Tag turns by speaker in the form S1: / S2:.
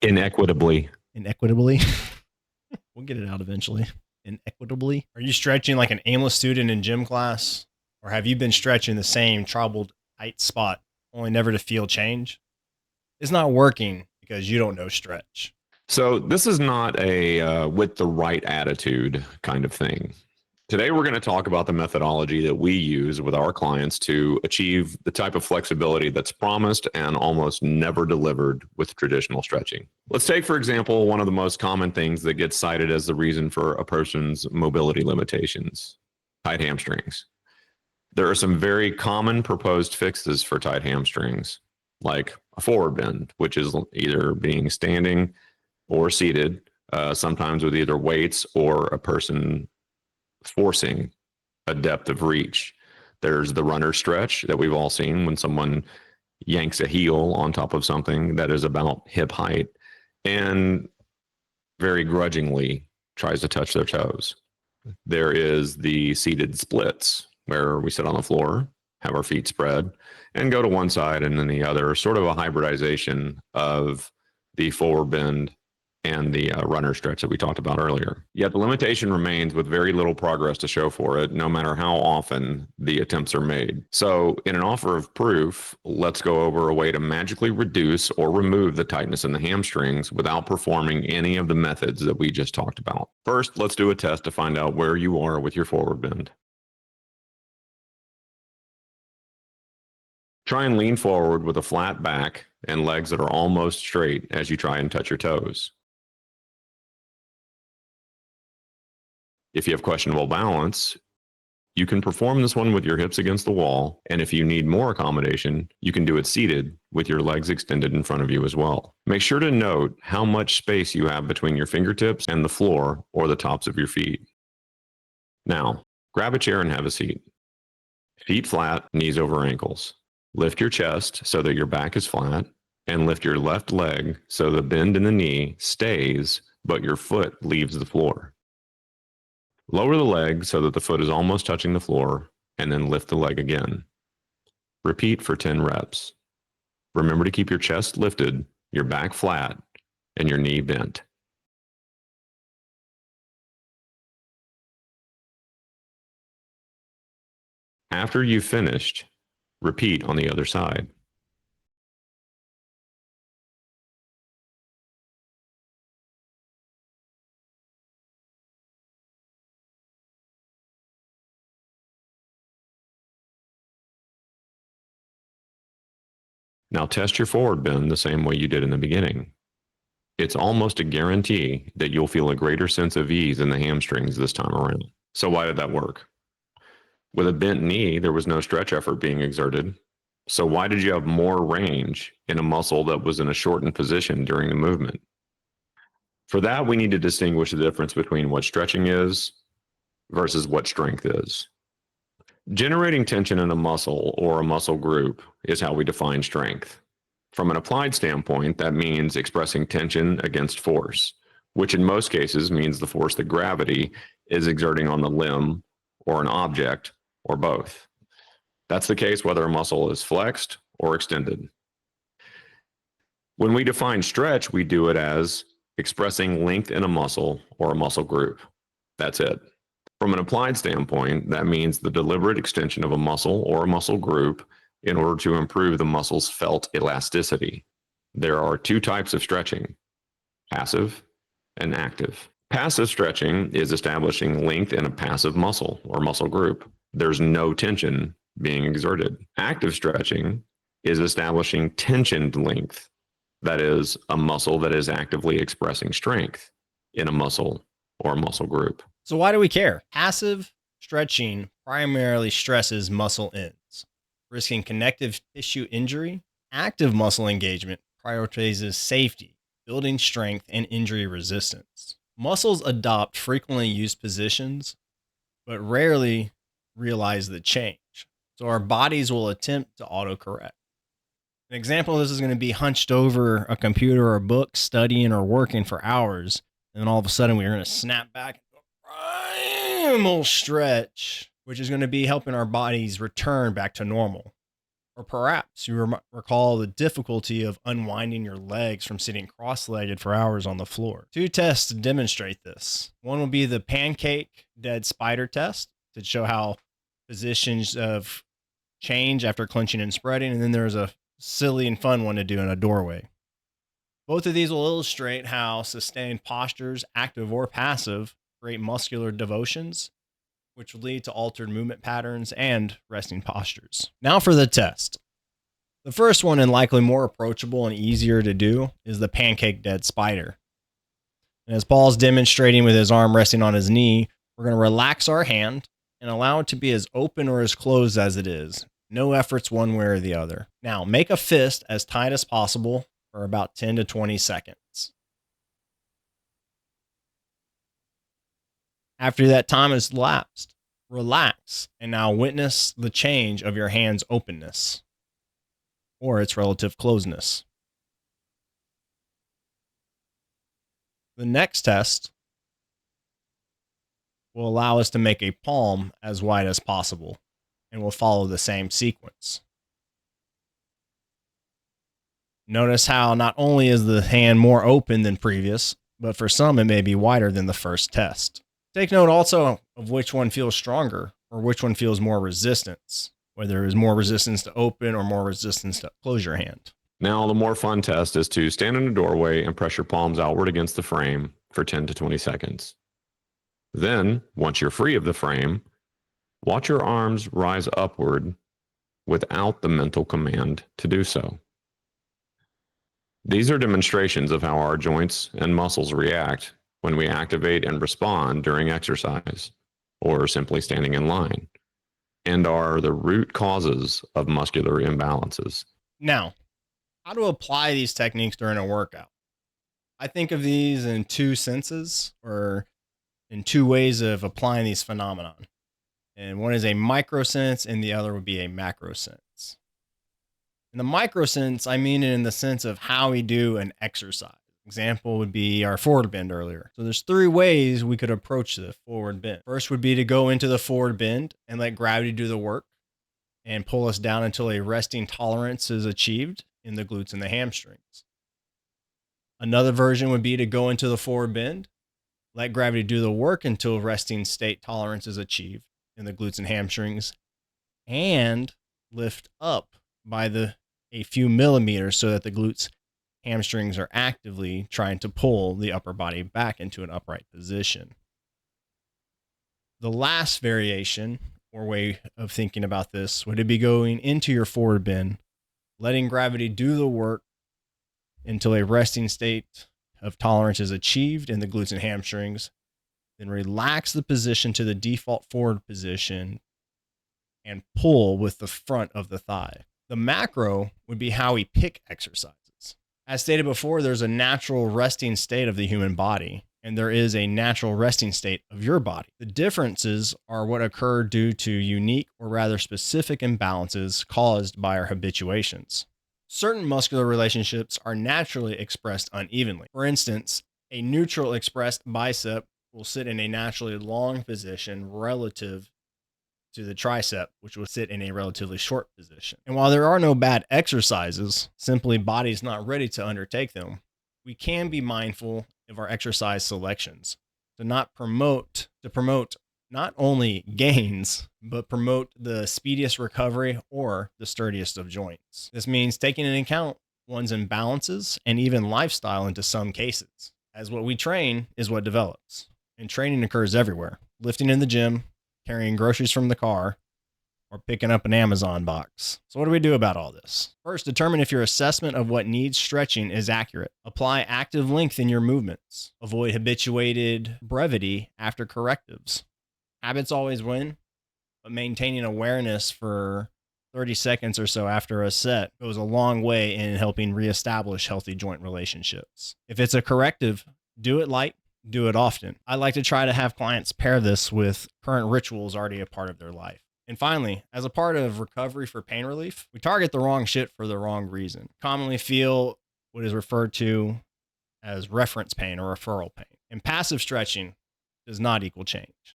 S1: Inequitably.
S2: inequitably. We'll get it out eventually. Inequitably. Are you stretching like an aimless student in gym class? Or have you been stretching the same troubled tight spot, only never to feel change? It's not working because you don't know stretch.
S1: So this is not a with the right attitude kind of thing. Today, we're going to talk about the methodology that we use with our clients to achieve the type of flexibility that's promised and almost never delivered with traditional stretching. Let's take, for example, one of the most common things that gets cited as the reason for a person's mobility limitations: tight hamstrings. There are some very common proposed fixes for tight hamstrings, like a forward bend, which is either being standing or seated, sometimes with either weights or a person forcing a depth of reach. There's the runner stretch that we've all seen when someone yanks a heel on top of something that is about hip height and very grudgingly tries to touch their toes. There is the seated splits where we sit on the floor, have our feet spread, and go to one side and then the other, sort of a hybridization of the forward bend and the runner stretch that we talked about earlier. Yet the limitation remains with very little progress to show for it, no matter how often the attempts are made. So in an offer of proof, let's go over a way to magically reduce or remove the tightness in the hamstrings without performing any of the methods that we just talked about. First, let's do a test to find out where you are with your forward bend. Try and lean forward with a flat back and legs that are almost straight as you try and touch your toes. If you have questionable balance, you can perform this one with your hips against the wall, and if you need more accommodation, you can do it seated with your legs extended in front of you as well. Make sure to note how much space you have between your fingertips and the floor or the tops of your feet. Now, grab a chair and have a seat. Feet flat, knees over ankles. Lift your chest so that your back is flat, and lift your left leg so the bend in the knee stays, but your foot leaves the floor. Lower the leg so that the foot is almost touching the floor, and then lift the leg again. Repeat for 10 reps. Remember to keep your chest lifted, your back flat, and your knee bent. After you've finished, repeat on the other side. Now test your forward bend the same way you did in the beginning. It's almost a guarantee that you'll feel a greater sense of ease in the hamstrings this time around. So why did that work? With a bent knee, there was no stretch effort being exerted. So why did you have more range in a muscle that was in a shortened position during the movement? For that, we need to distinguish the difference between what stretching is versus what strength is. Generating tension in a muscle or a muscle group is how we define strength. From an applied standpoint, that means expressing tension against force, which in most cases means the force that gravity is exerting on the limb or an object or both. That's the case whether a muscle is flexed or extended. When we define stretch, we do it as expressing length in a muscle or a muscle group. That's it. From an applied standpoint, that means the deliberate extension of a muscle or a muscle group in order to improve the muscle's felt elasticity. There are two types of stretching: passive and active. Passive stretching is establishing length in a passive muscle or muscle group. There's no tension being exerted. Active stretching is establishing tensioned length, that is, a muscle that is actively expressing strength in a muscle or muscle group.
S2: So why do we care? Passive stretching primarily stresses muscle ends, risking connective tissue injury. Active muscle engagement prioritizes safety, building strength, and injury resistance. Muscles adopt frequently used positions, but rarely realize the change. So our bodies will attempt to autocorrect. An example of this is going to be hunched over a computer or a book, studying or working for hours. And then all of a sudden we're going to snap back, primal stretch, which is going to be helping our bodies return back to normal. Or perhaps you recall the difficulty of unwinding your legs from sitting cross legged for hours on the floor. 2 tests to demonstrate this. One will be the pancake dead spider test to show how positions of change after clenching and spreading. And then there's a silly and fun one to do in a doorway. Both of these will illustrate how sustained postures, active or passive, create muscular devotions, which will lead to altered movement patterns and resting postures. Now for the test. The first one, and likely more approachable and easier to do, is the pancake dead spider. And as Paul's demonstrating with his arm resting on his knee, we're going to relax our hand and allow it to be as open or as closed as it is. No efforts one way or the other. Now, make a fist as tight as possible for about 10 to 20 seconds. After that time has lapsed, relax and now witness the change of your hand's openness or its relative closeness. The next test will allow us to make a palm as wide as possible, and we'll follow the same sequence. Notice how not only is the hand more open than previous, but for some it may be wider than the first test. Take note also of which one feels stronger or which one feels more resistance, whether there is more resistance to open or more resistance to close your hand.
S1: Now, the more fun test is to stand in a doorway and press your palms outward against the frame for 10 to 20 seconds. Then, once you're free of the frame, watch your arms rise upward without the mental command to do so. These are demonstrations of how our joints and muscles react when we activate and respond during exercise or simply standing in line, and are the root causes of muscular imbalances.
S2: Now, how to apply these techniques during a workout? I think of these in 2 senses, or in 2 ways of applying these phenomenon. And one is a micro sense and the other would be a macro sense. In the micro sense, I mean it in the sense of how we do an exercise. Example would be our forward bend earlier. So there's 3 ways we could approach the forward bend. First would be to go into the forward bend and let gravity do the work and pull us down until a resting tolerance is achieved in the glutes and the hamstrings. Another version would be to go into the forward bend, let gravity do the work until resting state tolerance is achieved in the glutes and hamstrings, and lift up by a few millimeters so that the glutes hamstrings are actively trying to pull the upper body back into an upright position. The last variation or way of thinking about this would be going into your forward bend, letting gravity do the work until a resting state of tolerance is achieved in the glutes and hamstrings, then relax the position to the default forward position and pull with the front of the thigh. The macro would be how we pick exercises. As stated before, there's a natural resting state of the human body, and there is a natural resting state of your body. The differences are what occur due to unique or rather specific imbalances caused by our habituations. Certain muscular relationships are naturally expressed unevenly. For instance, a neutral expressed bicep will sit in a naturally long position relative to the tricep, which will sit in a relatively short position. And while there are no bad exercises, simply body's not ready to undertake them, we can be mindful of our exercise selections to promote not only gains, but promote the speediest recovery or the sturdiest of joints. This means taking into account one's imbalances and even lifestyle into some cases, as what we train is what develops. And training occurs everywhere. Lifting in the gym, carrying groceries from the car, or picking up an Amazon box. So what do we do about all this? First, determine if your assessment of what needs stretching is accurate. Apply active length in your movements. Avoid habituated brevity after correctives. Habits always win, but maintaining awareness for 30 seconds or so after a set goes a long way in helping reestablish healthy joint relationships. If it's a corrective, do it light, do it often. I like to try to have clients pair this with current rituals already a part of their life. And finally, as a part of recovery for pain relief, we target the wrong shit for the wrong reason. Commonly feel what is referred to as reference pain or referral pain. And passive stretching does not equal change.